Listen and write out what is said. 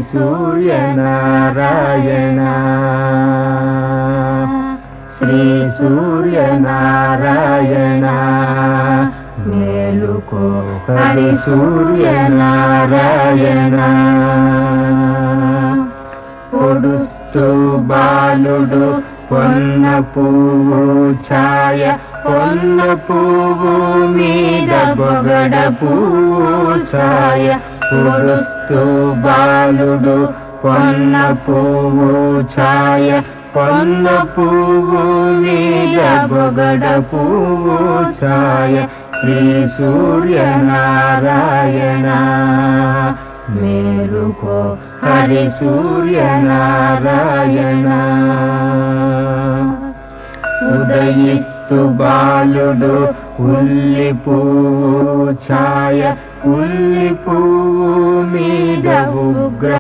సూర్యనారాయణ శ్రీ సూర్యనారాయణ మేలుకో హరి సూర్యనారాయణ పొడుస్తూ బాలుడు పొన్న పువ్వు ఛాయ పొన్న పువ్వు మీద బొగడ పువ్వు ఛాయ పొడుస్తూ బాలుడు పొన్న పువ్వు ఛాయ పొన్న పువ్వు మీద బొగడ పువ్వు ఛాయ శ్రీ సూర్యనారాయణ మేలుకో హరి సూర్యనారాయణ ఉదయిస్తు బాలుడు ఉల్లి పువ్వు ఛాయ ఉల్లి పువ్వు మీద ఉగ్ర